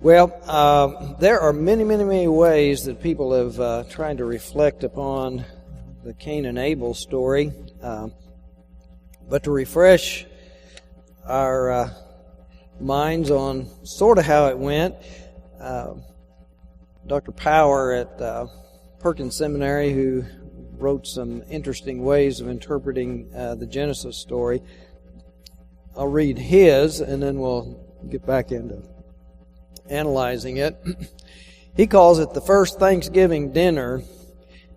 Well, there are many, many, many ways that people have tried to reflect upon the Cain and Able story. But to refresh our minds on sort of how it went, Dr. Power at Perkins Seminary, who wrote some interesting ways of interpreting the Genesis story, I'll read his, and then we'll get back into analyzing it. He calls it the first Thanksgiving dinner.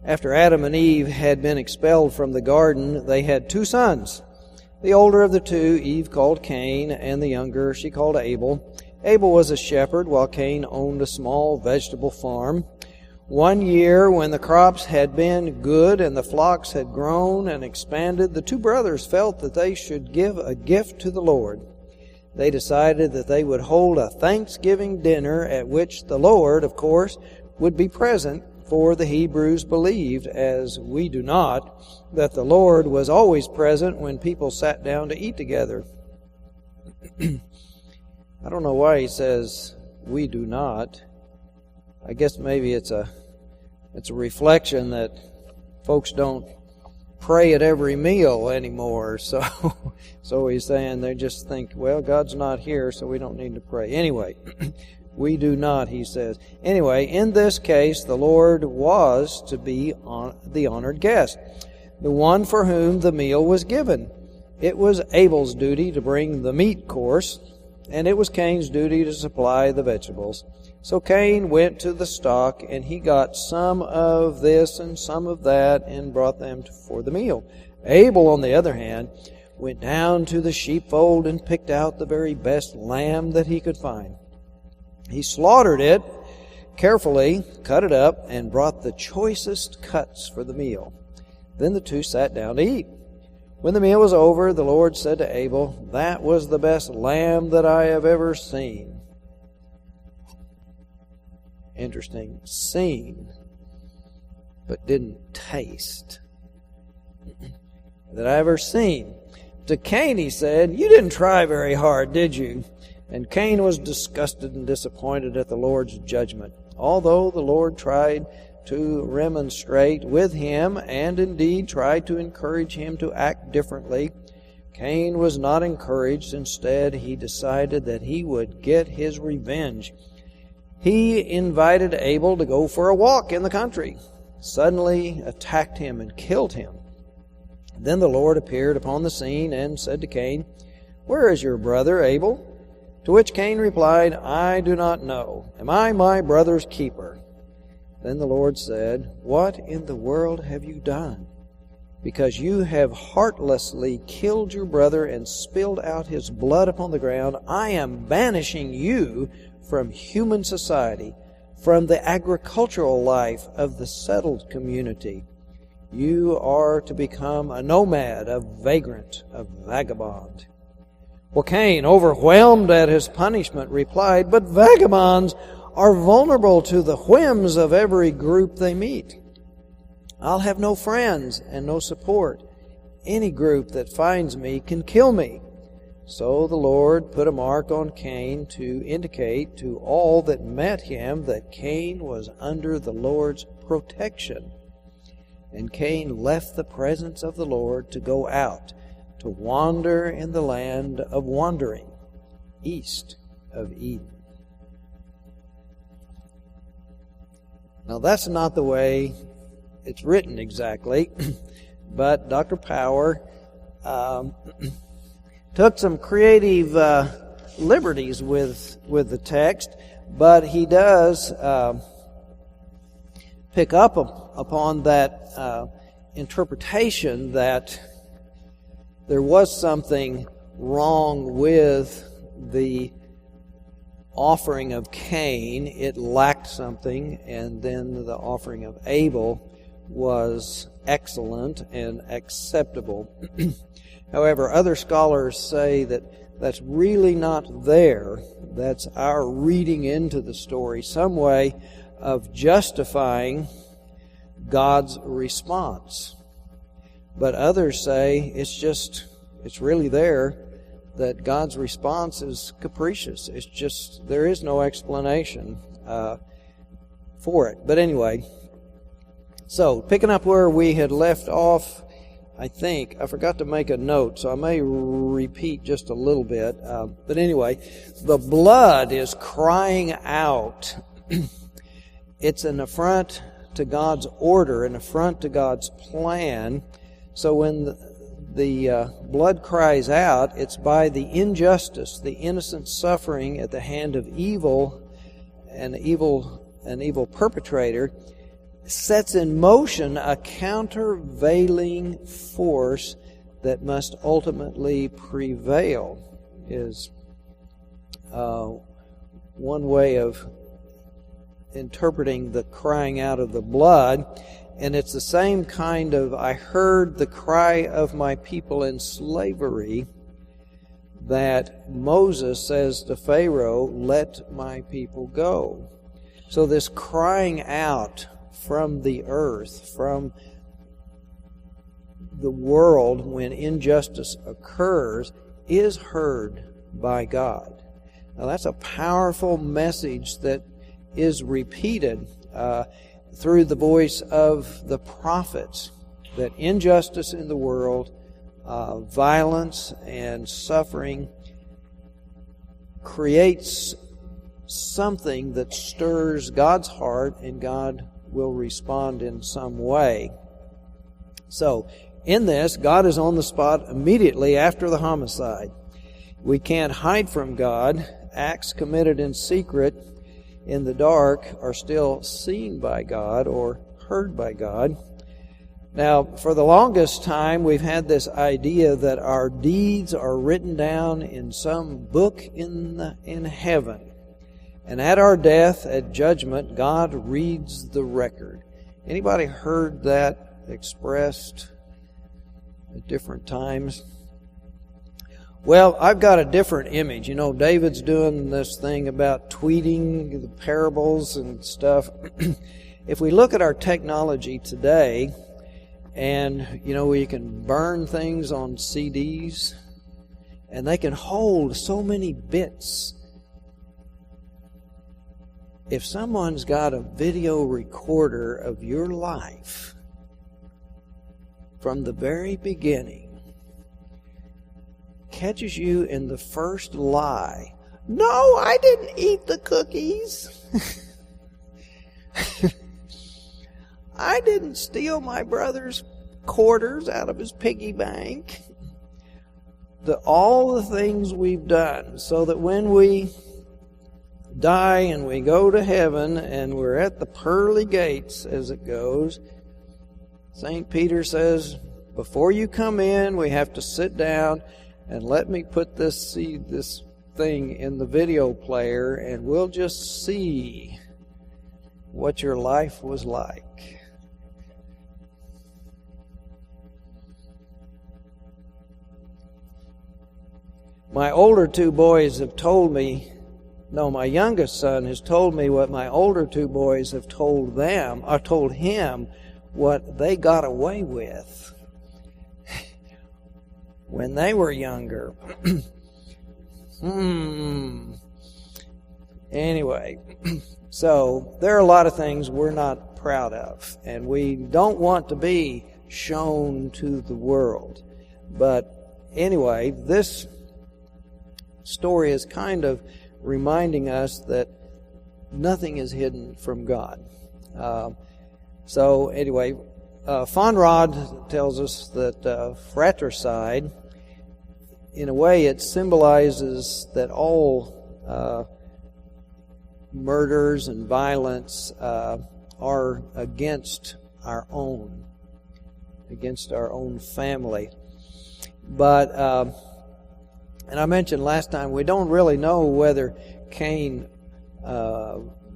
After Adam and Eve had been expelled from the garden, they had two sons. The older of the two, Eve called Cain, and the younger she called Abel. Abel was a shepherd, while Cain owned a small vegetable farm. One year, when the crops had been good and the flocks had grown and expanded, the two brothers felt that they should give a gift to the Lord. They decided that they would hold a Thanksgiving dinner at which the Lord, of course, would be present, for the Hebrews believed, as we do not, that the Lord was always present when people sat down to eat together. I don't know why he says we do not. I guess maybe it's a reflection that folks don't pray at every meal anymore. So he's saying they just think, well, God's not here, so we don't need to pray. Anyway, we do not, he says. Anyway, in this case, the Lord was to be the honored guest, the one for whom the meal was given. It was Abel's duty to bring the meat course, and it was Cain's duty to supply the vegetables. So Cain went to the stock, and he got some of this and some of that, and brought them for the meal. Abel, on the other hand, went down to the sheepfold and picked out the very best lamb that he could find. He slaughtered it carefully, cut it up, and brought the choicest cuts for the meal. Then the two sat down to eat. When the meal was over, the Lord said to Abel, "That was the best lamb that I have ever seen." Interesting. Seen, but didn't taste. That I ever seen. To Cain he said, "You didn't try very hard, did you?" And Cain was disgusted and disappointed at the Lord's judgment. Although the Lord tried to remonstrate with him, and indeed tried to encourage him to act differently, Cain was not encouraged. Instead, he decided that he would get his revenge. He invited Abel to go for a walk in the country, suddenly attacked him and killed him. Then the Lord appeared upon the scene and said to Cain, "Where is your brother Abel?" To which Cain replied, "I do not know. Am I my brother's keeper?" Then the Lord said, "What in the world have you done? Because you have heartlessly killed your brother and spilled out his blood upon the ground, I am banishing you from human society, from the agricultural life of the settled community. You are to become a nomad, a vagrant, a vagabond." Well, Cain, overwhelmed at his punishment, replied, "But vagabonds are vulnerable to the whims of every group they meet. I'll have no friends and no support. Any group that finds me can kill me." So the Lord put a mark on Cain to indicate to all that met him that Cain was under the Lord's protection. And Cain left the presence of the Lord to go out, to wander in the land of wandering, east of Eden. Now that's not the way it's written exactly, but Dr. Power took some creative liberties with the text, but he does pick up upon that interpretation that there was something wrong with the offering of Cain. It lacked something, and then the offering of Abel was excellent and acceptable. However, other scholars say that that's really not there. That's our reading into the story, some way of justifying God's response. But others say it's really there that God's response is capricious. It's just, there is no explanation for it. But anyway, so picking up where we had left off, I think, I forgot to make a note, so I may repeat just a little bit. But anyway, the blood is crying out. It's an affront to God's order, an affront to God's plan. So when the blood cries out, it's by the injustice, the innocent suffering at the hand of evil, an evil perpetrator, sets in motion a countervailing force that must ultimately prevail, is one way of interpreting the crying out of the blood. And it's the same kind of, I heard the cry of my people in slavery, that Moses says to Pharaoh, let my people go. So this crying out from the earth, from the world when injustice occurs, is heard by God. Now that's a powerful message that is repeated through the voice of the prophets, that injustice in the world, violence and suffering creates something that stirs God's heart, and God will respond in some way. So, in this, God is on the spot immediately after the homicide. We can't hide from God. Acts committed in secret, in the dark, are still seen by God or heard by God. Now, for the longest time, we've had this idea that our deeds are written down in some book in heaven. And at our death, at judgment, God reads the record. Anybody heard that expressed at different times? Well, I've got a different image. You know, David's doing this thing about tweeting the parables and stuff. If we look at our technology today, and, you know, we can burn things on CDs, and they can hold so many bits. If someone's got a video recorder of your life from the very beginning, catches you in the first lie, no, I didn't eat the cookies. I didn't steal my brother's quarters out of his piggy bank. All the things we've done, so that when we die and we go to heaven and we're at the pearly gates, as it goes, St. Peter says, before you come in, we have to sit down and let me put this thing in the video player, and we'll just see what your life was like. My older two boys have told me, my youngest son has told me what my older two boys have told him what they got away with when they were younger. Anyway, so there are a lot of things we're not proud of, and we don't want to be shown to the world. But anyway, this story is kind of reminding us that nothing is hidden from God. So anyway, Fonrod tells us that fratricide, in a way, it symbolizes that all murders and violence are against our own family. But and I mentioned last time, we don't really know whether Cain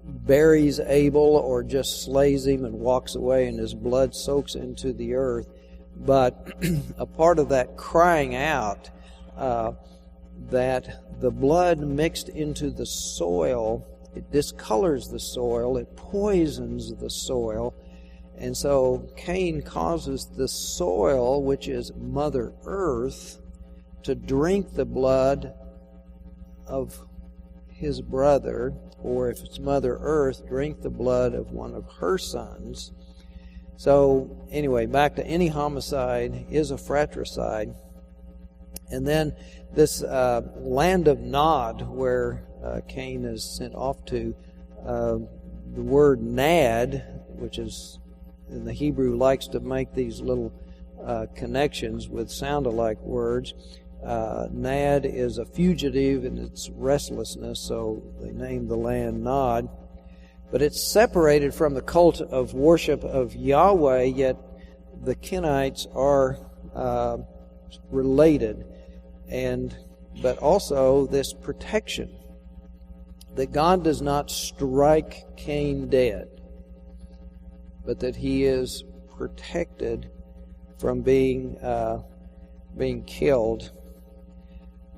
buries Abel or just slays him and walks away and his blood soaks into the earth. But a part of that crying out, that the blood mixed into the soil, it discolors the soil, it poisons the soil. And so Cain causes the soil, which is Mother Earth, to drink the blood of his brother, or if it's Mother Earth, drink the blood of one of her sons. So anyway, back to any homicide is a fratricide. And then this land of Nod, where Cain is sent off to, the word nad, which is in the Hebrew, likes to make these little connections with sound-alike words. Nad is a fugitive in its restlessness, so they named the land Nod. But it's separated from the cult of worship of Yahweh, yet the Kenites are related. But also this protection, that God does not strike Cain dead, but that he is protected from being killed.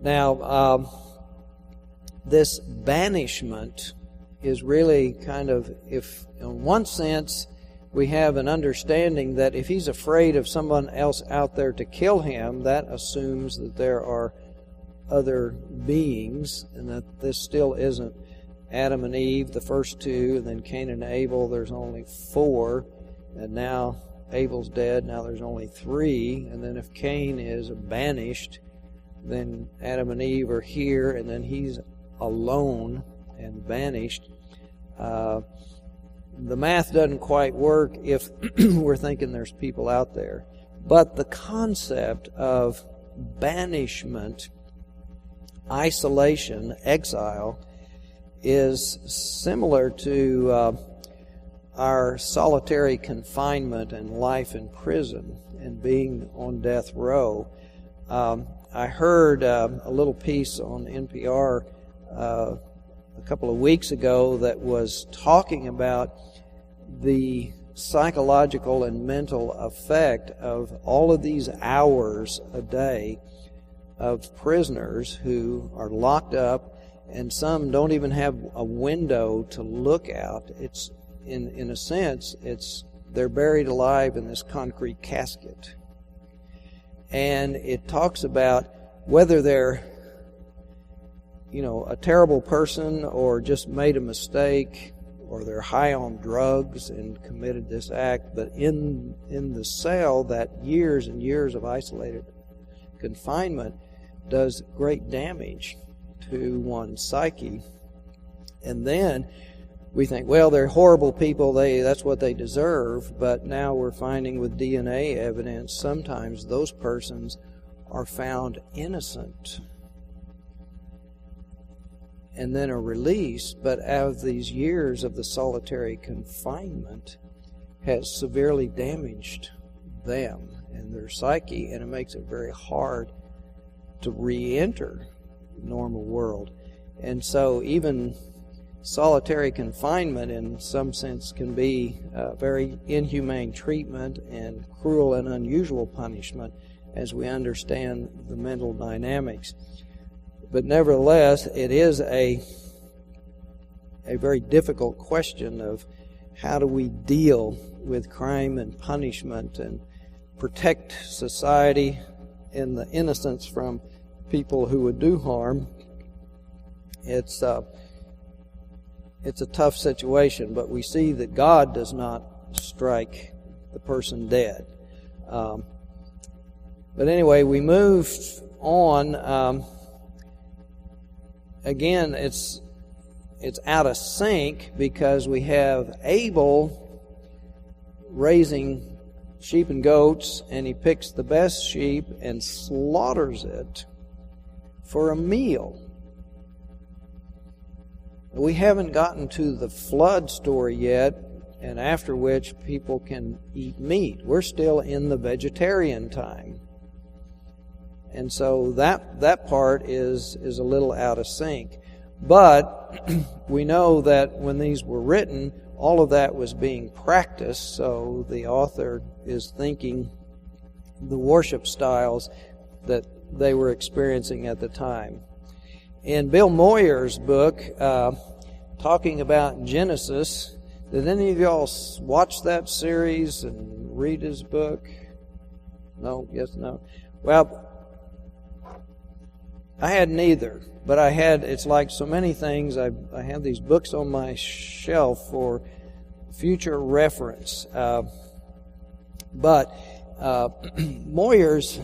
Now, this banishment is really kind of, if in one sense we have an understanding that if he's afraid of someone else out there to kill him, that assumes that there are other beings, and that this still isn't Adam and Eve, the first two, and then Cain and Abel, there's only 4, and now Abel's dead, now there's only 3, and then if Cain is banished, then Adam and Eve are here, and then he's alone and banished. The math doesn't quite work if we're thinking there's people out there. But the concept of banishment, isolation, exile, is similar to our solitary confinement and life in prison and being on death row. I heard a little piece on NPR a couple of weeks ago that was talking about the psychological and mental effect of all of these hours a day of prisoners who are locked up, and some don't even have a window to look out. It's in a sense, they're buried alive in this concrete casket. And it talks about whether they're a terrible person or just made a mistake, or they're high on drugs and committed this act, but in the cell, that years and years of isolated confinement does great damage to one's psyche. And then we think, well, they're horrible people, that's what they deserve, but now we're finding with DNA evidence sometimes those persons are found innocent and then are released, but out of these years of the solitary confinement has severely damaged them and their psyche, and it makes it very hard to re-enter the normal world. And so even solitary confinement in some sense can be very inhumane treatment and cruel and unusual punishment as we understand the mental dynamics. But nevertheless, it is a very difficult question of how do we deal with crime and punishment and protect society and the innocents from people who would do harm. It's a tough situation, but we see that God does not strike the person dead. But anyway, we move on. Again, it's out of sync because we have Abel raising sheep and goats, and he picks the best sheep and slaughters it for a meal. We haven't gotten to the flood story yet, and after which people can eat meat. We're still in the vegetarian time. And so that part is a little out of sync. But we know that when these were written, all of that was being practiced, so the author is thinking the worship styles that they were experiencing at the time. In Bill Moyer's book, talking about Genesis, did any of y'all watch that series and read his book? No? Yes? No? Well, I had neither, but it's like so many things, I have these books on my shelf for future reference. But Moyer's,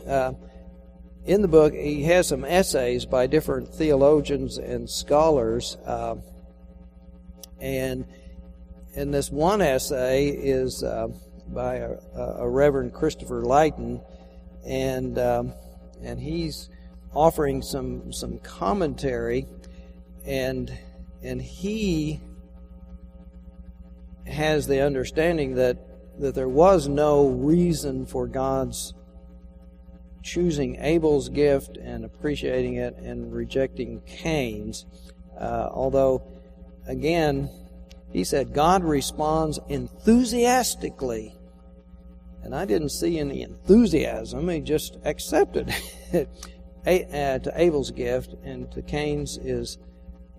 in the book, he has some essays by different theologians and scholars, and this one essay is by a Reverend Christopher Lighton, and he's offering some commentary, and he has the understanding that there was no reason for God's choosing Abel's gift and appreciating it and rejecting Cain's. Although, again, he said God responds enthusiastically. And I didn't see any enthusiasm. He just accepted to Abel's gift, and to Cain's is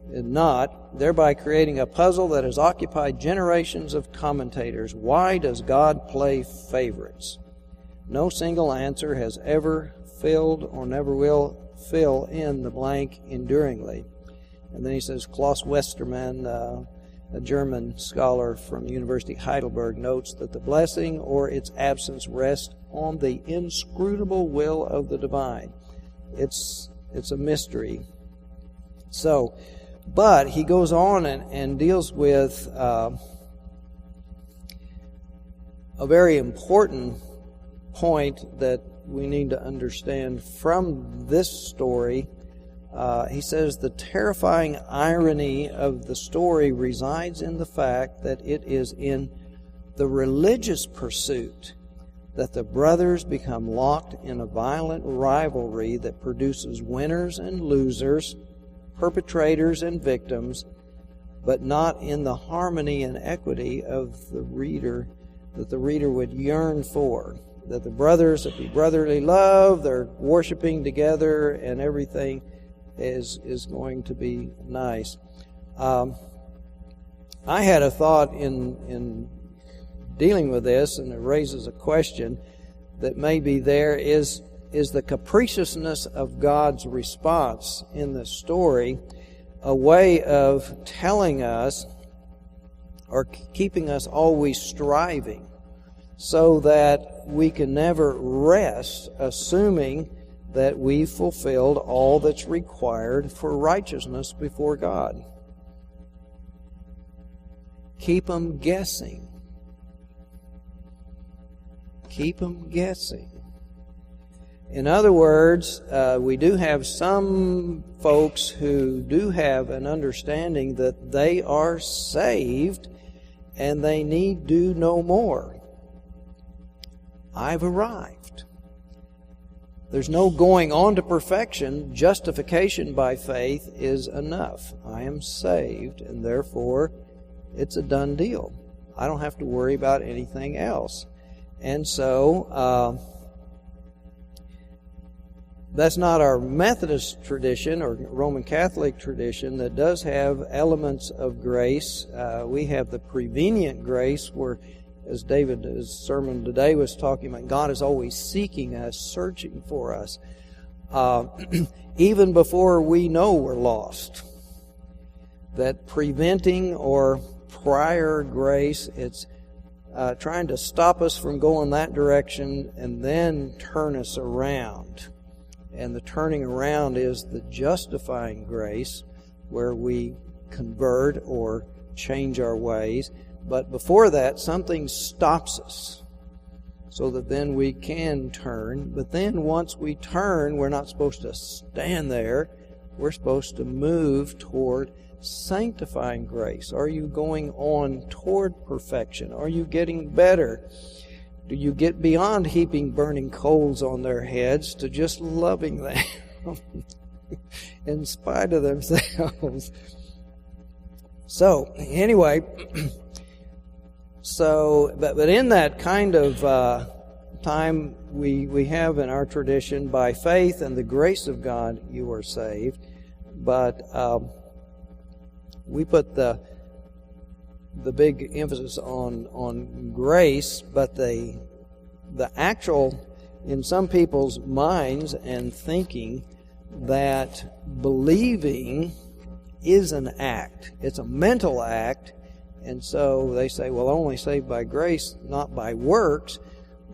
not, thereby creating a puzzle that has occupied generations of commentators. Why does God play favorites? No single answer has ever filled or never will fill in the blank enduringly. And then he says, Klaus Westermann, a German scholar from University Heidelberg, notes that the blessing or its absence rests on the inscrutable will of the divine. It's a mystery. So, but he goes on and deals with a very important point that we need to understand from this story. He says the terrifying irony of the story resides in the fact that it is in the religious pursuit that the brothers become locked in a violent rivalry that produces winners and losers, perpetrators and victims, but not in the harmony and equity of the reader that the reader would yearn for. That the brothers would be brotherly love, they're worshiping together, and everything is going to be nice. I had a thought in dealing with this, and it raises a question that maybe there is the capriciousness of God's response in the story a way of telling us or keeping us always striving, so that we can never rest assuming that we've fulfilled all that's required for righteousness before God. Keep them guessing. Keep them guessing. In other words, we do have some folks who do have an understanding that they are saved and they need do no more. I've arrived. There's no going on to perfection. Justification by faith is enough. I am saved, and therefore it's a done deal. I don't have to worry about anything else. And so that's not our Methodist tradition or Roman Catholic tradition that does have elements of grace. We have the prevenient grace where, as David's sermon today was talking about, God is always seeking us, searching for us, even before we know we're lost. That preventing or prior grace, it's trying to stop us from going that direction and then turn us around. And the turning around is the justifying grace, where we convert or change our ways. But before that, something stops us so that then we can turn. But then once we turn, we're not supposed to stand there. We're supposed to move toward sanctifying grace. Are you going on toward perfection? Are you getting better? Do you get beyond heaping burning coals on their heads to just loving them in spite of themselves? So, anyway... But in that kind of time we have in our tradition, by faith and the grace of God you are saved. But we put the big emphasis on grace, but the actual, in some people's minds and thinking, that believing is an act. It's a mental act. And so they say, well, only saved by grace, not by works.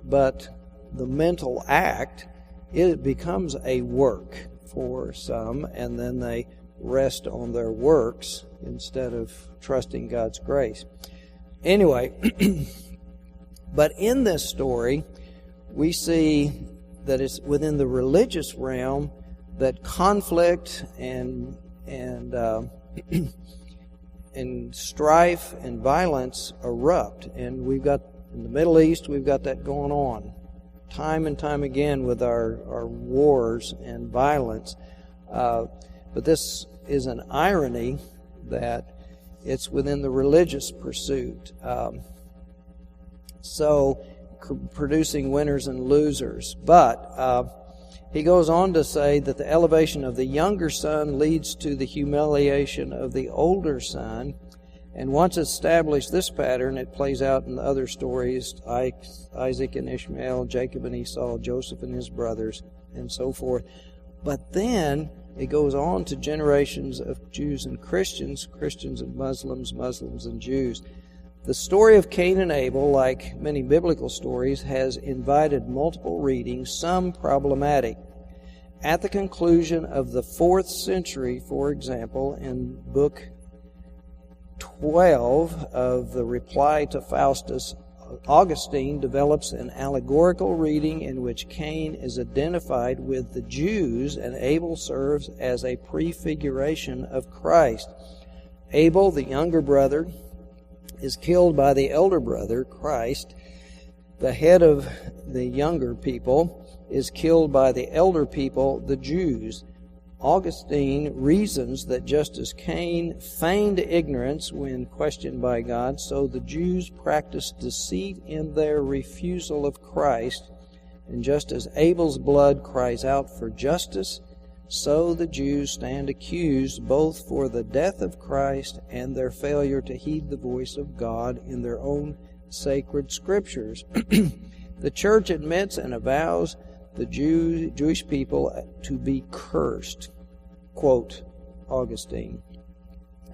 But the mental act, it becomes a work for some, and then they rest on their works instead of trusting God's grace. Anyway, but in this story, we see that it's within the religious realm that conflict and strife and violence erupt. And we've got, in the Middle East, we've got that going on time and time again with our wars and violence. But this is an irony that it's within the religious pursuit. So producing winners and losers. But he goes on to say that the elevation of the younger son leads to the humiliation of the older son. And once established this pattern, it plays out in the other stories, Isaac and Ishmael, Jacob and Esau, Joseph and his brothers, and so forth. But then it goes on to generations of Jews and Christians, Christians and Muslims, Muslims and Jews. The story of Cain and Abel, like many biblical stories, has invited multiple readings, some problematic. At the conclusion of the 4th century, for example, in Book 12 of the Reply to Faustus, Augustine develops an allegorical reading in which Cain is identified with the Jews and Abel serves as a prefiguration of Christ. Abel, the younger brother, is killed by the elder brother, Christ. The head of the younger people is killed by the elder people, the Jews. Augustine reasons that just as Cain feigned ignorance when questioned by God, so the Jews practiced deceit in their refusal of Christ. And just as Abel's blood cries out for justice, so the Jews stand accused both for the death of Christ and their failure to heed the voice of God in their own sacred scriptures. The church admits and avows the Jewish people to be cursed, quote Augustine.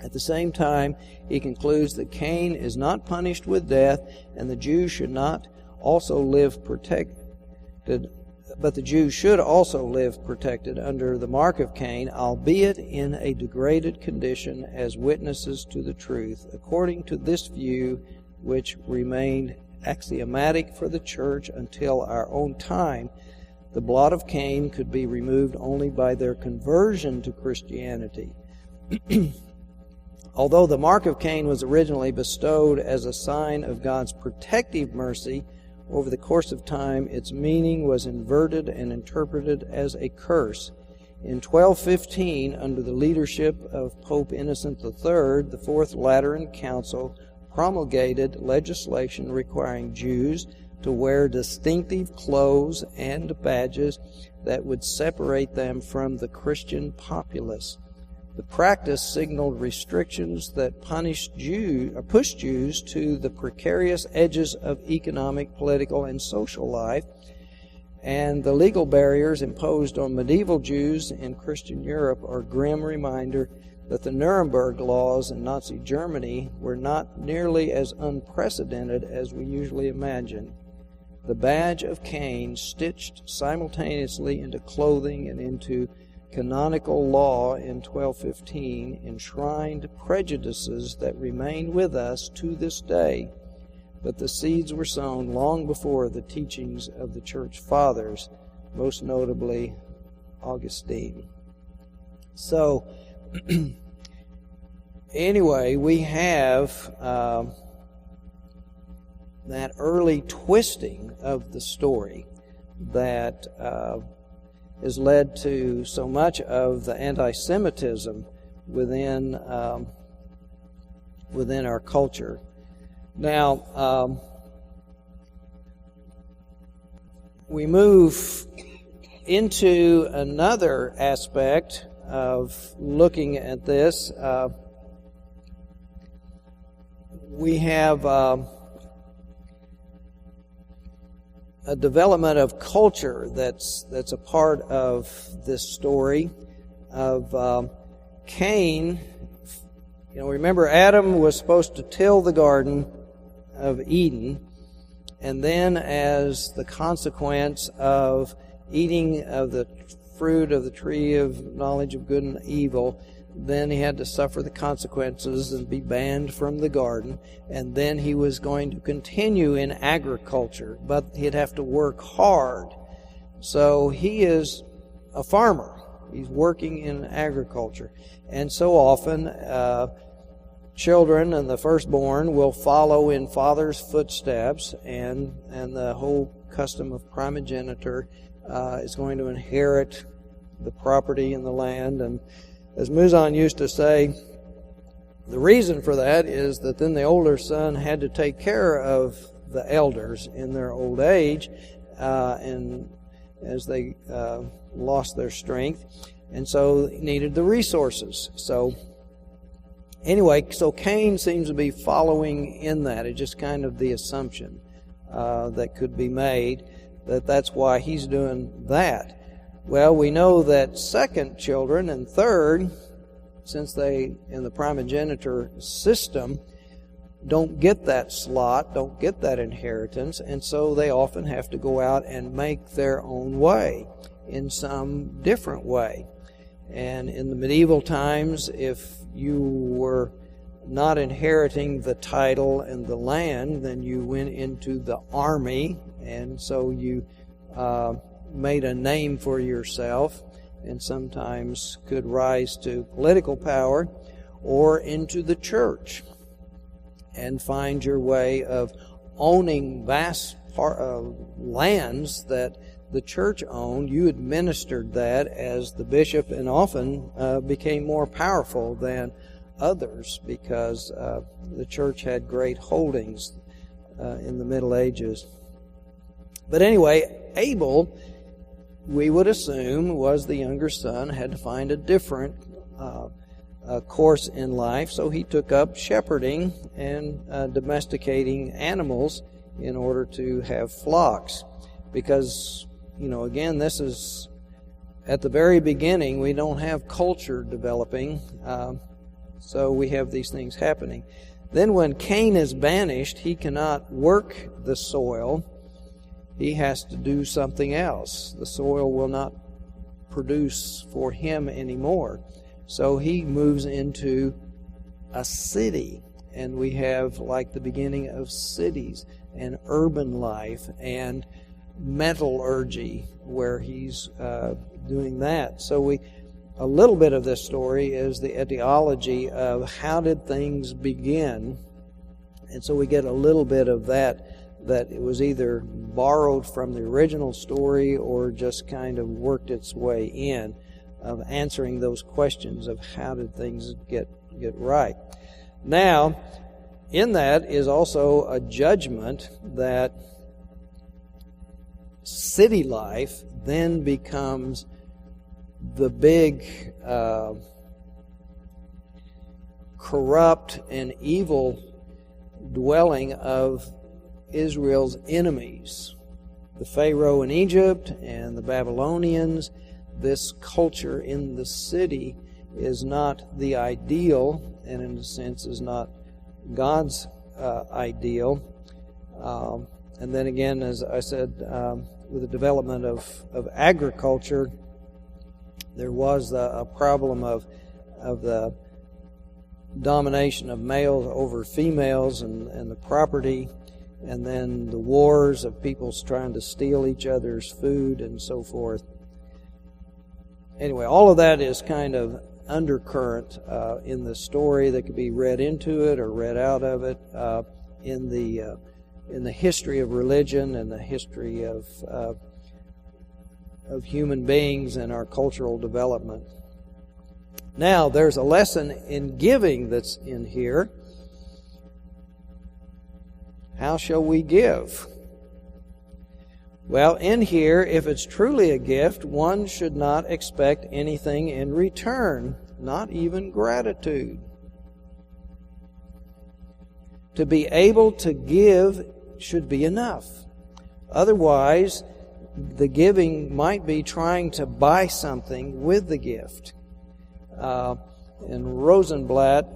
At the same time, he concludes that Cain is not punished with death, and the Jews should not also live protected, but the Jews should also live protected under the mark of Cain, albeit in a degraded condition as witnesses to the truth. According to this view, which remained axiomatic for the church until our own time, the blot of Cain could be removed only by their conversion to Christianity. Although the mark of Cain was originally bestowed as a sign of God's protective mercy, over the course of time its meaning was inverted and interpreted as a curse. In 1215, under the leadership of Pope Innocent III, the Fourth Lateran Council promulgated legislation requiring Jews to wear distinctive clothes and badges that would separate them from the Christian populace. The practice signaled restrictions that pushed Jews to the precarious edges of economic, political, and social life, and the legal barriers imposed on medieval Jews in Christian Europe are a grim reminder that the Nuremberg laws in Nazi Germany were not nearly as unprecedented as we usually imagine. The badge of Cain, stitched simultaneously into clothing and into canonical law in 1215, enshrined prejudices that remain with us to this day, but the seeds were sown long before the teachings of the Church Fathers, most notably Augustine. So, anyway, we have that early twisting of the story that has led to so much of the anti-Semitism within our culture. Now, we move into another aspect of looking at this. We have a development of culture that's a part of this story of Cain. Remember Adam was supposed to till the Garden of Eden, and then as the consequence of eating of the fruit of the tree of knowledge of good and evil, then he had to suffer the consequences and be banned from the garden, and then he was going to continue in agriculture, but he'd have to work hard. So he is a farmer. He's working in agriculture. And so often children and the firstborn will follow in father's footsteps, and the whole custom of primogeniture is going to inherit the property and the land. And as Muzan used to say, the reason for that is that then the older son had to take care of the elders in their old age, and as they lost their strength, and so needed the resources. So anyway, so Cain seems to be following in that. It's just kind of the assumption that could be made that that's why he's doing that. Well, we know that second children and third, since they, in the primogeniture system, don't get that slot, don't get that inheritance, and so they often have to go out and make their own way in some different way. And in the medieval times, if you were not inheriting the title and the land, then you went into the army, and so you made a name for yourself, and sometimes could rise to political power or into the church and find your way of owning vast lands that the church owned. You administered that as the bishop, and often became more powerful than others because the church had great holdings in the Middle Ages. But anyway, Abel, we would assume, was the younger son, had to find a different course in life, so he took up shepherding and domesticating animals in order to have flocks. Because, again, this is at the very beginning. We don't have culture developing, so we have these things happening. Then when Cain is banished, he cannot work the soil. He has to do something else. The soil will not produce for him anymore. So he moves into a city, and we have like the beginning of cities and urban life and metallurgy where he's doing that. So a little bit of this story is the etiology of how did things begin, and so we get a little bit of that it was either borrowed from the original story or just kind of worked its way in, of answering those questions of how did things get right. Now, in that is also a judgment that city life then becomes the big corrupt and evil dwelling of Israel's enemies, the Pharaoh in Egypt and the Babylonians. This culture in the city is not the ideal, and in a sense is not God's ideal. And then again, as I said, with the development of agriculture, there was a problem of the domination of males over females and the property, and then the wars of people trying to steal each other's food and so forth. Anyway, all of that is kind of undercurrent in the story that could be read into it or read out of it in the history of religion and the history of human beings and our cultural development. Now, there's a lesson in giving that's in here. How shall we give? Well, in here, if it's truly a gift, one should not expect anything in return, not even gratitude. To be able to give should be enough. Otherwise, the giving might be trying to buy something with the gift. And Rosenblatt,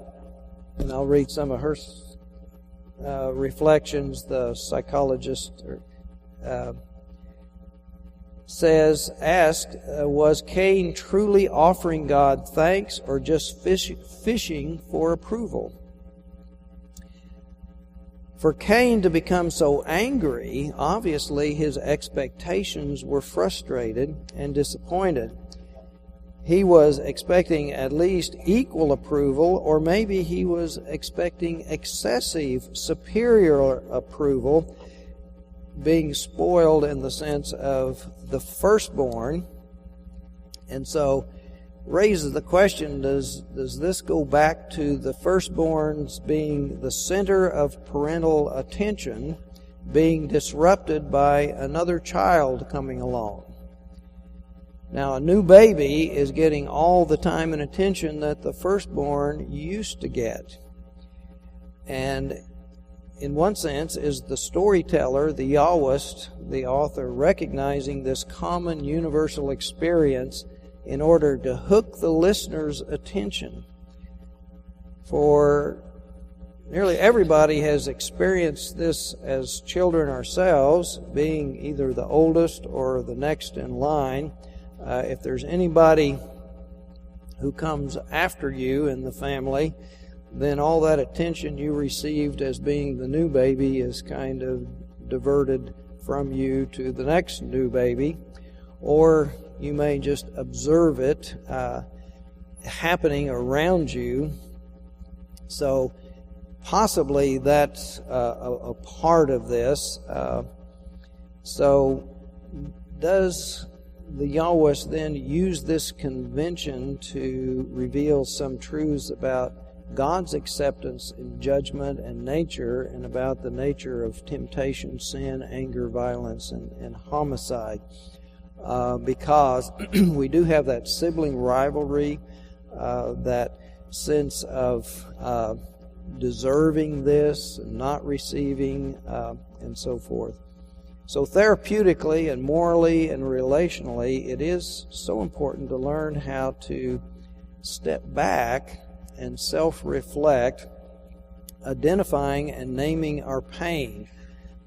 and I'll read some of her reflections, the psychologist asked, was Cain truly offering God thanks or just fishing for approval? For Cain to become so angry, obviously his expectations were frustrated and disappointed. He was expecting at least equal approval, or maybe he was expecting excessive, superior approval, being spoiled in the sense of the firstborn. And so raises the question, does this go back to the firstborns being the center of parental attention, being disrupted by another child coming along? Now, a new baby is getting all the time and attention that the firstborn used to get. And in one sense, is the storyteller, the Yahwist, the author, recognizing this common universal experience in order to hook the listener's attention. For nearly everybody has experienced this as children ourselves, being either the oldest or the next in line. If there's anybody who comes after you in the family, then all that attention you received as being the new baby is kind of diverted from you to the next new baby. Or you may just observe it happening around you. So possibly that's a part of this. So does the Yahwist then use this convention to reveal some truths about God's acceptance in judgment and nature, and about the nature of temptation, sin, anger, violence, and homicide? Because we do have that sibling rivalry, that sense of deserving this and not receiving, and so forth. So therapeutically and morally and relationally, it is so important to learn how to step back and self-reflect, identifying and naming our pain,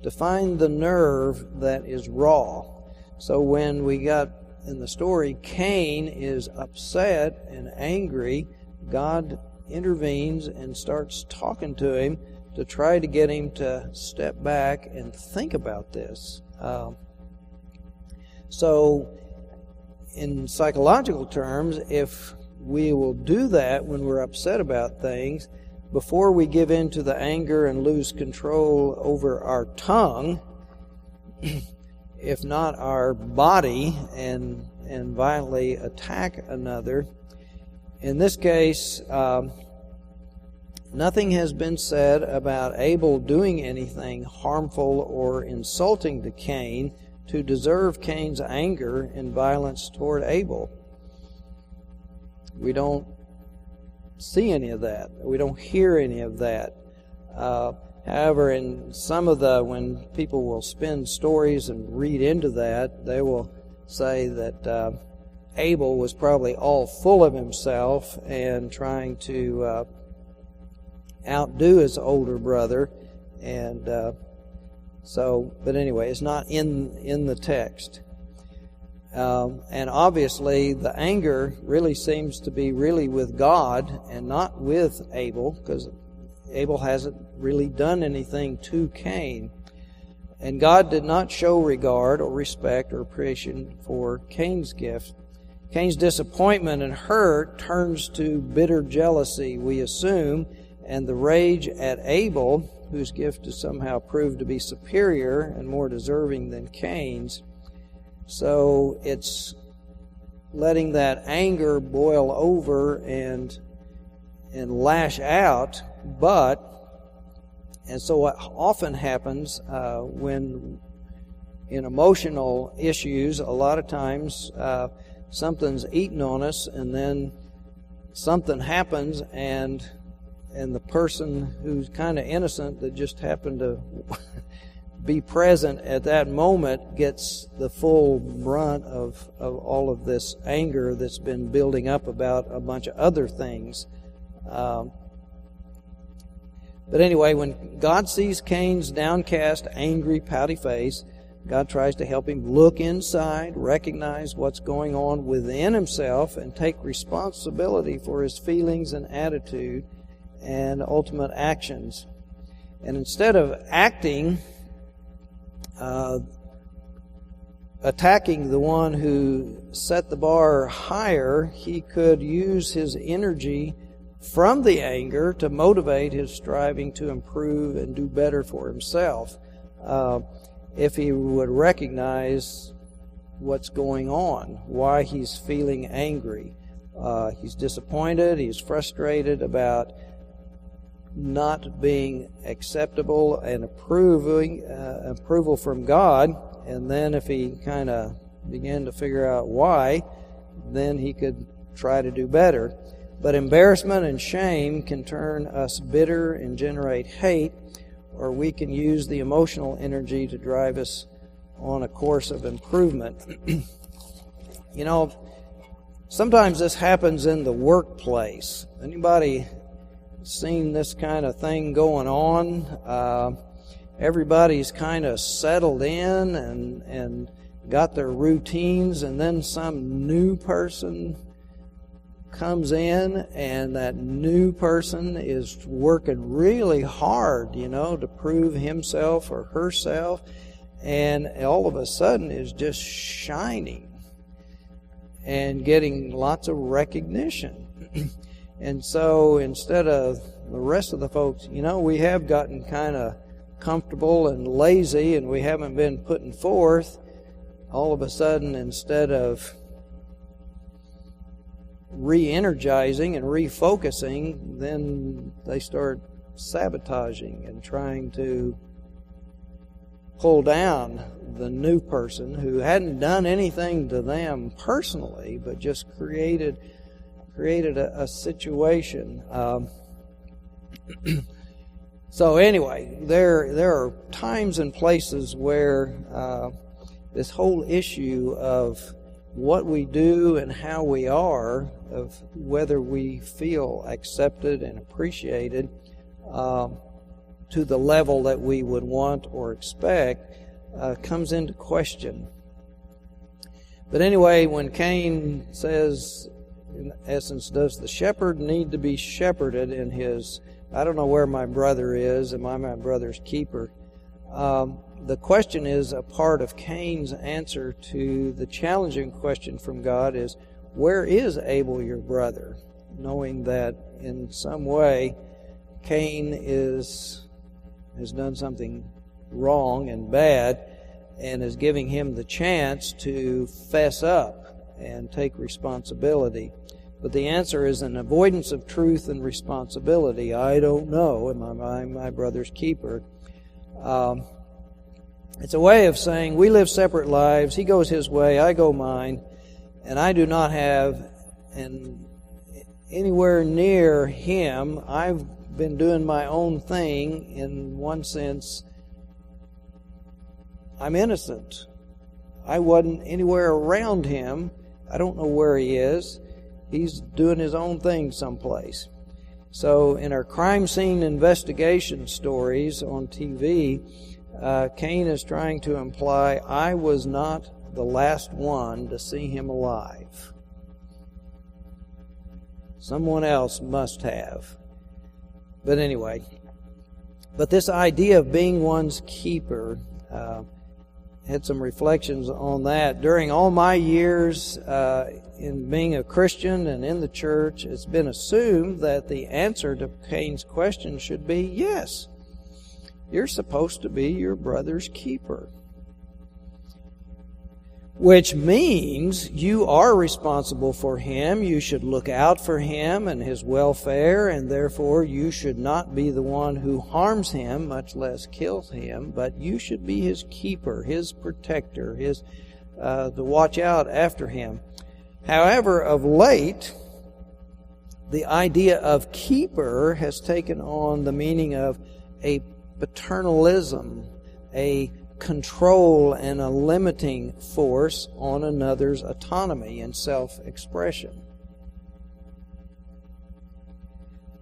to find the nerve that is raw. So when we got in the story, Cain is upset and angry, God intervenes and starts talking to him to try to get him to step back and think about this. So in psychological terms, if we will do that when we're upset about things, before we give in to the anger and lose control over our tongue, if not our body, and violently attack another. In this case, nothing has been said about Abel doing anything harmful or insulting to Cain to deserve Cain's anger and violence toward Abel. We don't see any of that. We don't hear any of that. However, in some of when people will spin stories and read into that, they will say that Abel was probably all full of himself and trying to outdo his older brother, and but anyway, it's not in the text. And obviously, the anger really seems to be really with God and not with Abel, because Abel hasn't really done anything to Cain. And God did not show regard or respect or appreciation for Cain's gift. Cain's disappointment and hurt turns to bitter jealousy, we assume, and the rage at Abel, whose gift is somehow proved to be superior and more deserving than Cain's. So it's letting that anger boil over and lash out. And so what often happens when in emotional issues, a lot of times something's eaten on us, and then something happens, and the person who's kind of innocent that just happened to be present at that moment gets the full brunt of all of this anger that's been building up about a bunch of other things. But anyway, when God sees Cain's downcast, angry, pouty face, God tries to help him look inside, recognize what's going on within himself, and take responsibility for his feelings and attitude and ultimate actions. And instead of attacking the one who set the bar higher, he could use his energy from the anger to motivate his striving to improve and do better for himself. If he would recognize what's going on, why he's feeling angry. He's disappointed, he's frustrated about not being acceptable and approval from God, and then if he kind of began to figure out why, then he could try to do better. But embarrassment and shame can turn us bitter and generate hate, or we can use the emotional energy to drive us on a course of improvement. Sometimes this happens in the workplace. Anybody seen this kind of thing going on? Everybody's kind of settled in and got their routines, and then some new person comes in, and that new person is working really hard, to prove himself or herself, and all of a sudden is just shining and getting lots of recognition. And so instead of the rest of the folks, we have gotten kind of comfortable and lazy, and we haven't been putting forth. All of a sudden, instead of re-energizing and refocusing, then they start sabotaging and trying to pull down the new person who hadn't done anything to them personally, but just created a situation. So anyway, there are times and places where this whole issue of what we do and how we are, of whether we feel accepted and appreciated to the level that we would want or expect, comes into question. But anyway, when Cain says, in essence, does the shepherd need to be shepherded in his, I don't know where my brother is, am I my brother's keeper? The question is a part of Cain's answer to the challenging question from God is, where is Abel your brother? Knowing that in some way Cain has done something wrong and bad, and is giving him the chance to fess up and take responsibility. But the answer is an avoidance of truth and responsibility. I don't know. Am I my brother's keeper? It's a way of saying we live separate lives. He goes his way, I go mine, and I do not have anywhere near him. I've been doing my own thing. In one sense, I'm innocent. I wasn't anywhere around him. I don't know where he is. He's doing his own thing someplace. So in our crime scene investigation stories on TV, Cain is trying to imply, I was not the last one to see him alive. Someone else must have. But anyway, this idea of being one's keeper, had some reflections on that. During all my years in being a Christian and in the church, it's been assumed that the answer to Cain's question should be yes. You're supposed to be your brother's keeper. Which means you are responsible for him. You should look out for him and his welfare, and therefore you should not be the one who harms him, much less kills him, but you should be his keeper, his protector, his to watch out after him. However, of late, the idea of keeper has taken on the meaning of a paternalism, a control and a limiting force on another's autonomy and self-expression.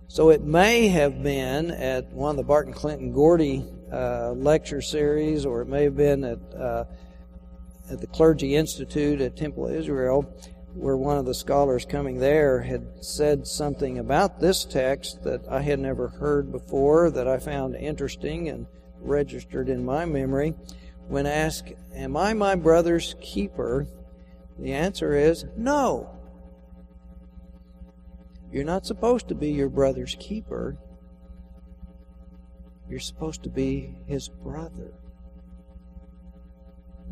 So it may have been at one of the Barton Clinton Gordy lecture series, or it may have been at the Clergy Institute at Temple Israel, where one of the scholars coming there had said something about this text that I had never heard before, that I found interesting and registered in my memory. When asked, "Am I my brother's keeper?" the answer is no. You're not supposed to be your brother's keeper. You're supposed to be his brother.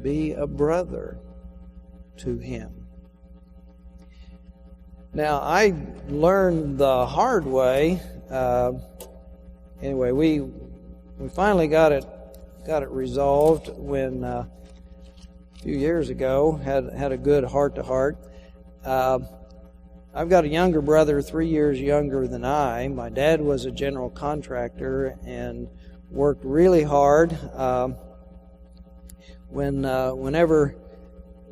Be a brother to him. Now, I learned the hard way. Anyway, we finally got it resolved when a few years ago had a good heart-to-heart. I've got a younger brother, 3 years younger than I. My dad was a general contractor and worked really hard. Whenever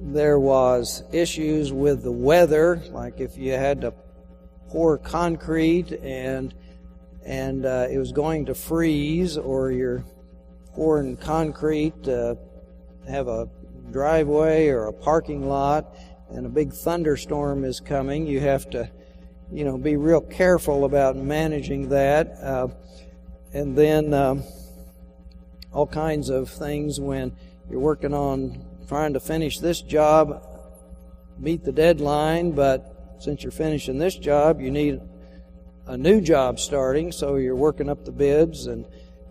there was issues with the weather, like if you had to pour concrete and it was going to freeze, or you're pouring concrete to have a driveway or a parking lot, and a big thunderstorm is coming, you have to, be real careful about managing that. And then all kinds of things when you're working on trying to finish this job, meet the deadline, but since you're finishing this job, you need a new job starting, so you're working up the bids and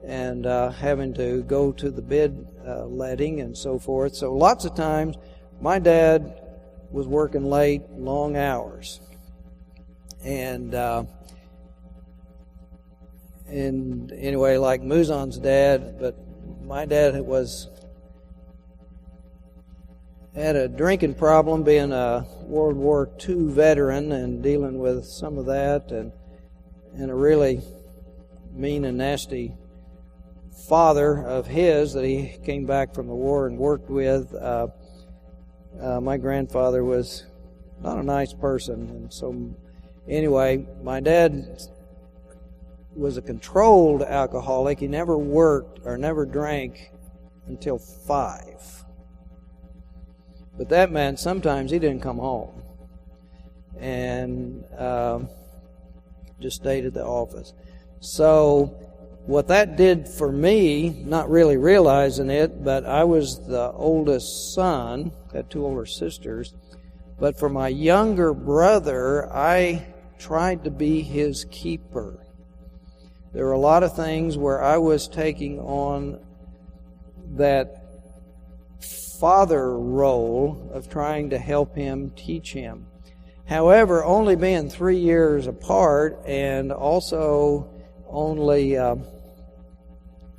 having to go to the bid letting and so forth. So lots of times my dad was working late, long hours. And anyway, like Muzan's dad, but my dad had a drinking problem, being a World War II veteran and dealing with some of that, and a really mean and nasty father of his that he came back from the war and worked with. My grandfather was not a nice person, and so anyway, my dad was a controlled alcoholic. He never worked or never drank until 5. But that meant sometimes he didn't come home and just stayed at the office. So what that did for me, not really realizing it, but I was the oldest son, had 2 older sisters, but for my younger brother, I tried to be his keeper. There were a lot of things where I was taking on that father role of trying to help him, teach him. However, only being 3 years apart, and also only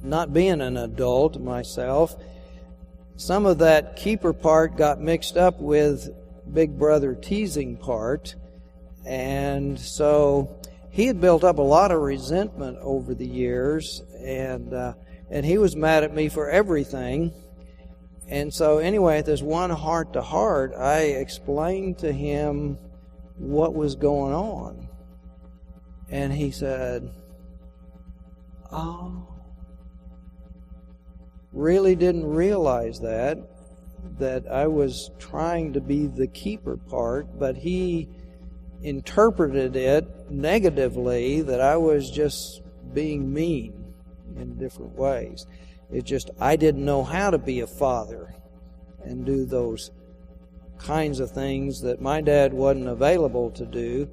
not being an adult myself, some of that keeper part got mixed up with big brother teasing part, and so he had built up a lot of resentment over the years, and he was mad at me for everything. And so anyway, at this one heart-to-heart, I explained to him what was going on. And he said, "Oh, really didn't realize that I was trying to be the keeper part," but he interpreted it negatively, that I was just being mean in different ways. It's just I didn't know how to be a father and do those kinds of things that my dad wasn't available to do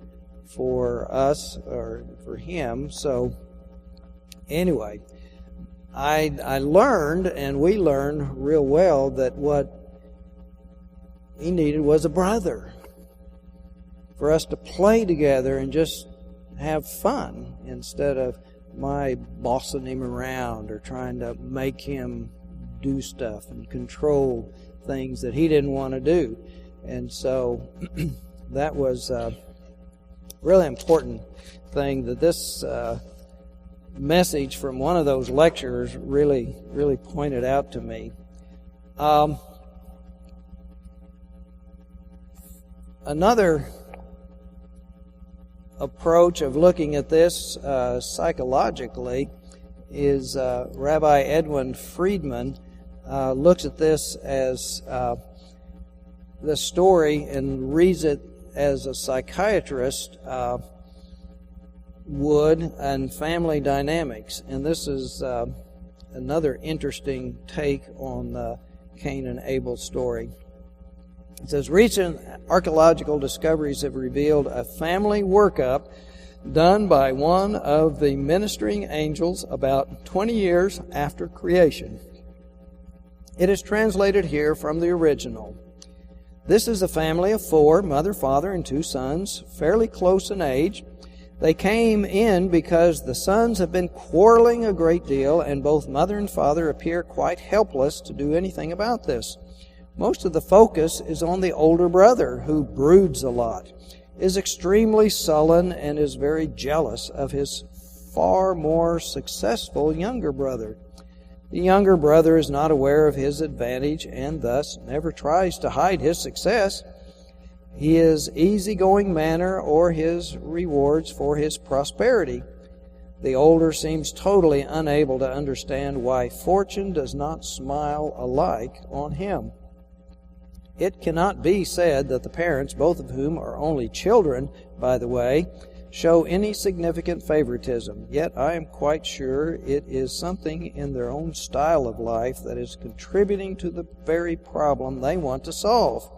for us or for him. So anyway, I learned, and we learned real well, that what he needed was a brother, for us to play together and just have fun instead of my bossing him around or trying to make him do stuff and control things that he didn't want to do. And so that was a really important thing that this message from one of those lectures really pointed out to me. Another approach of looking at this psychologically is Rabbi Edwin Friedman looks at this as the story and reads it as a psychiatrist would, and family dynamics. And this is another interesting take on the Cain and Able story. It says, recent archaeological discoveries have revealed a family workup done by one of the ministering angels about 20 years after creation. It is translated here from the original. This is a family of 4, mother, father, and 2 sons, fairly close in age. They came in because the sons have been quarreling a great deal, and both mother and father appear quite helpless to do anything about this. Most of the focus is on the older brother, who broods a lot, is extremely sullen, and is very jealous of his far more successful younger brother. The younger brother is not aware of his advantage and thus never tries to hide his success. His easygoing manner or his rewards for his prosperity. The older seems totally unable to understand why fortune does not smile alike on him. It cannot be said that the parents, both of whom are only children, by the way, show any significant favoritism, yet I am quite sure it is something in their own style of life that is contributing to the very problem they want to solve.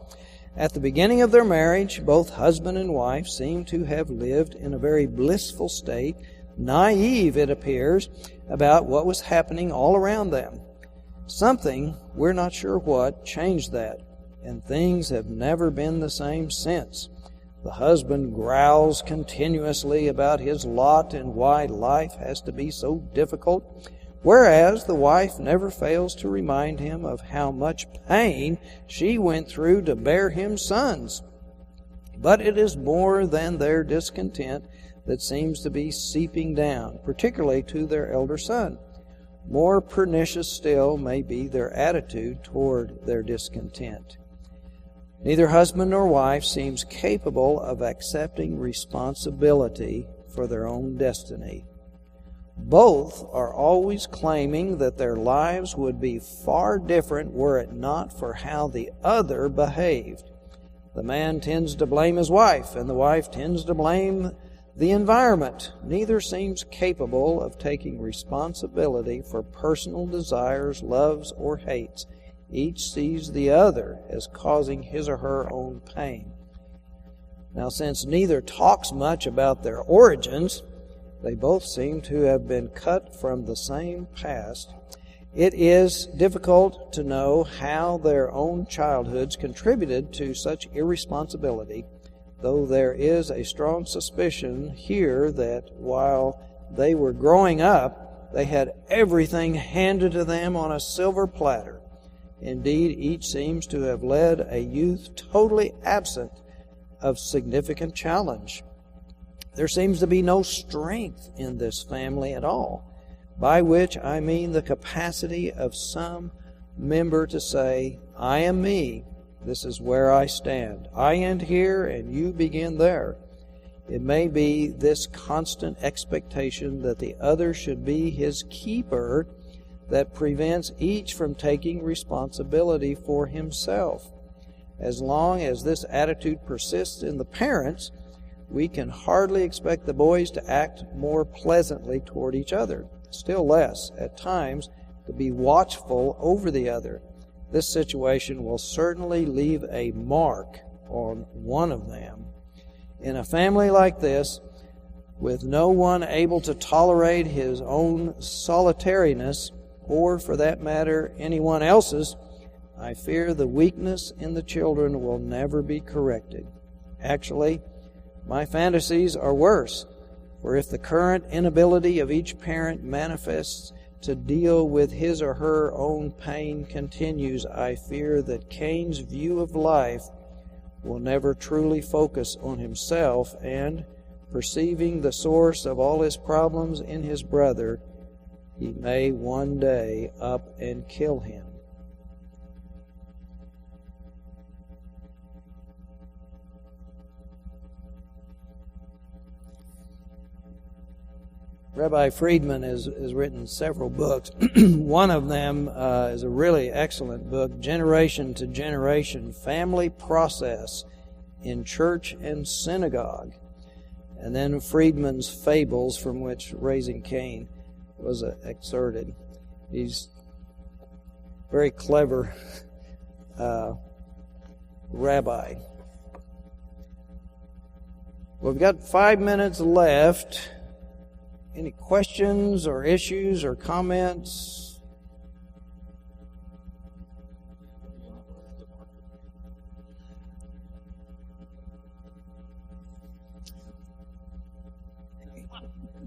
At the beginning of their marriage, both husband and wife seem to have lived in a very blissful state, naive, it appears, about what was happening all around them. Something, we're not sure what, changed that, and things have never been the same since. The husband growls continuously about his lot and why life has to be so difficult, whereas the wife never fails to remind him of how much pain she went through to bear him sons. But it is more than their discontent that seems to be seeping down, particularly to their elder son. More pernicious still may be their attitude toward their discontent. Neither husband nor wife seems capable of accepting responsibility for their own destiny. Both are always claiming that their lives would be far different were it not for how the other behaved. The man tends to blame his wife, and the wife tends to blame the environment. Neither seems capable of taking responsibility for personal desires, loves, or hates. Each sees the other as causing his or her own pain. Now, since neither talks much about their origins, they both seem to have been cut from the same past. It is difficult to know how their own childhoods contributed to such irresponsibility, though there is a strong suspicion here that while they were growing up, they had everything handed to them on a silver platter. Indeed, each seems to have led a youth totally absent of significant challenge. There seems to be no strength in this family at all, by which I mean the capacity of some member to say, I am me, this is where I stand. I end here and you begin there. It may be this constant expectation that the other should be his keeper that prevents each from taking responsibility for himself. As long as this attitude persists in the parents, we can hardly expect the boys to act more pleasantly toward each other, still less, at times, to be watchful over the other. This situation will certainly leave a mark on one of them. In a family like this, with no one able to tolerate his own solitariness, or for that matter, anyone else's, I fear the weakness in the children will never be corrected. Actually, my fantasies are worse, for if the current inability of each parent manifests to deal with his or her own pain continues, I fear that Cain's view of life will never truly focus on himself and, perceiving the source of all his problems in his brother, he may one day up and kill him. Rabbi Friedman has written several books. One of them is a really excellent book, Generation to Generation, Family Process in Church and Synagogue. And then Friedman's Fables, from which Raising Cain was excerpted. He's very clever rabbi. Well, we've got 5 minutes left. Any questions or issues or comments?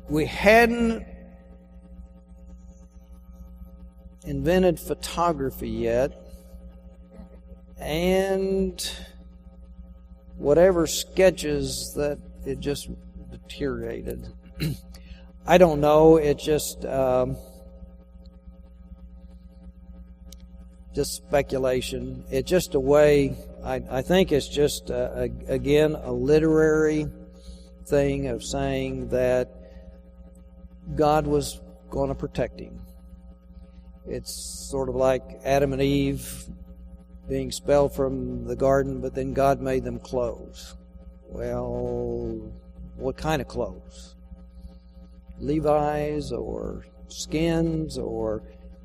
We hadn't invented photography yet, and whatever sketches that it just deteriorated. I don't know. It's just speculation. It's just a way. I think it's just again a literary thing of saying that God was going to protect him. It's sort of like Adam and Eve being expelled from the garden, but then God made them clothes. Well, what kind of clothes? Levi's or skins or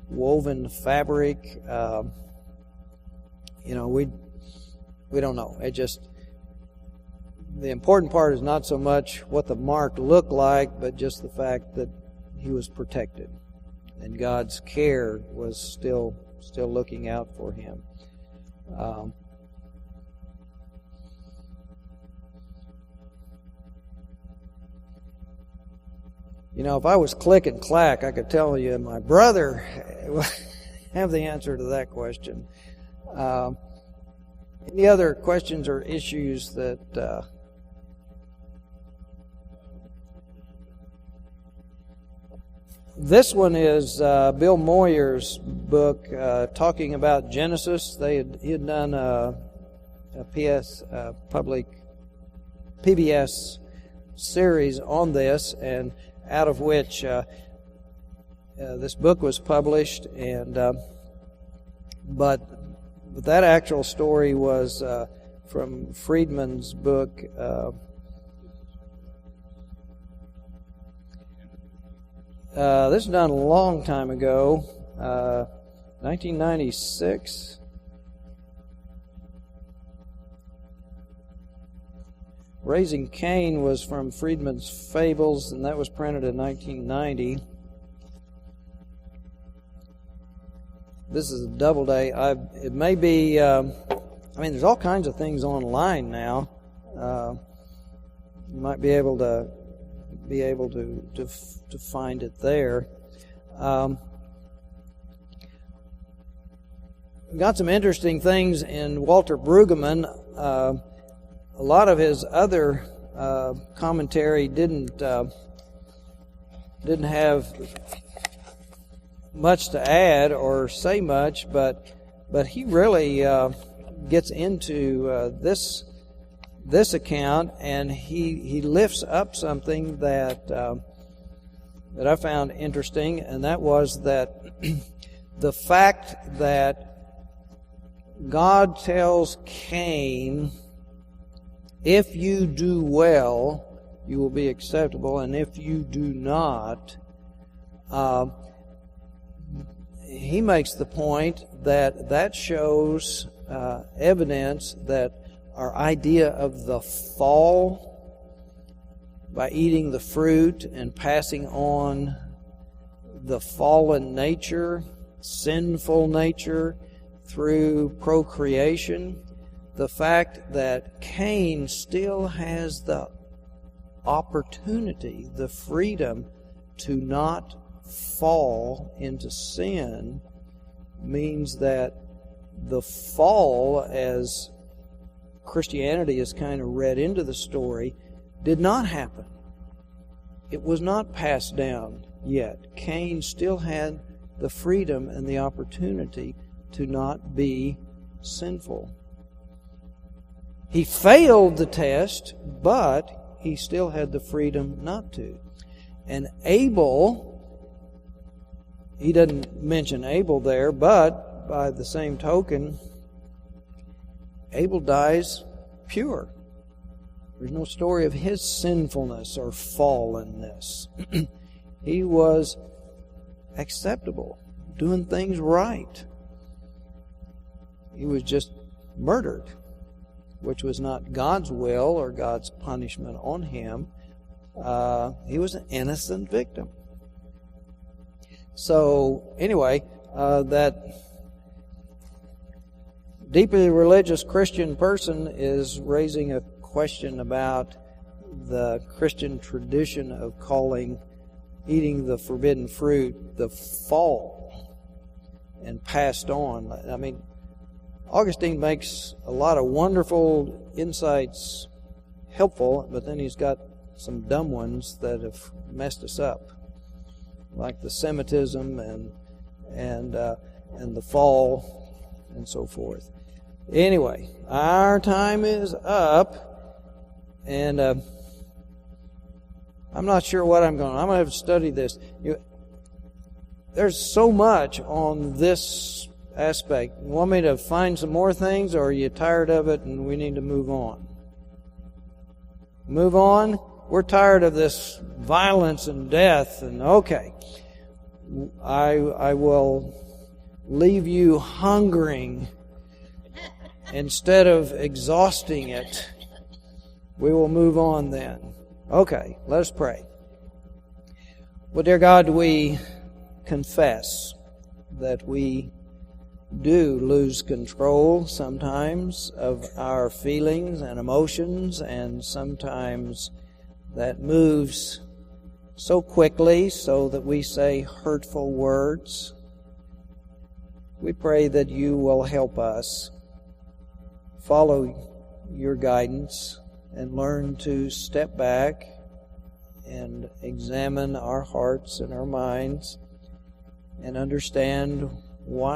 woven fabric. We don't know. It just, the important part is not so much what the mark looked like, but just the fact that he was protected and God's care was still looking out for him. If I was click and clack, I could tell you my brother have the answer to that question. Any other questions or issues that... This one is Bill Moyer's book talking about Genesis. He had done a public PBS series on this, and out of which this book was published, and but that actual story was from Friedman's book. This was done a long time ago, 1996. Raising Cain was from Friedman's Fables, and that was printed in 1990. This is a Doubleday. It may be. There's all kinds of things online now. You might be able to find it there. Got some interesting things in Walter Brueggemann. A lot of his other commentary didn't have much to add or say much, but he really gets into this account, and he lifts up something that I found interesting, and that was that the fact that God tells Cain, if you do well, you will be acceptable, and if you do not, he makes the point that shows evidence that our idea of the fall, by eating the fruit and passing on the fallen nature, sinful nature, through procreation, the fact that Cain still has the opportunity, the freedom to not fall into sin, means that the fall, as Christianity is kind of read into the story, did not happen. It was not passed down yet. Cain still had the freedom and the opportunity to not be sinful. He failed the test, but he still had the freedom not to. And Abel, he doesn't mention Abel there, but by the same token, Abel dies pure. There's no story of his sinfulness or fallenness. He was acceptable, doing things right. He was just murdered, which was not God's will or God's punishment on him. He was an innocent victim. So, anyway, that deeply religious Christian person is raising a question about the Christian tradition of calling eating the forbidden fruit the fall and passed on. I mean, Augustine makes a lot of wonderful insights helpful, but then he's got some dumb ones that have messed us up, like the Semitism and the fall and so forth. Anyway, our time is up, and I'm not sure what I'm going to have to study this. There's so much on this aspect. You want me to find some more things, or are you tired of it and we need to move on? Move on? We're tired of this violence and death, and okay. I will leave you hungering instead of exhausting it. We will move on then. Okay, let us pray. Well, dear God, we confess that we do lose control sometimes of our feelings and emotions, and sometimes that moves so quickly so that we say hurtful words. We pray that you will help us follow your guidance and learn to step back and examine our hearts and our minds and understand why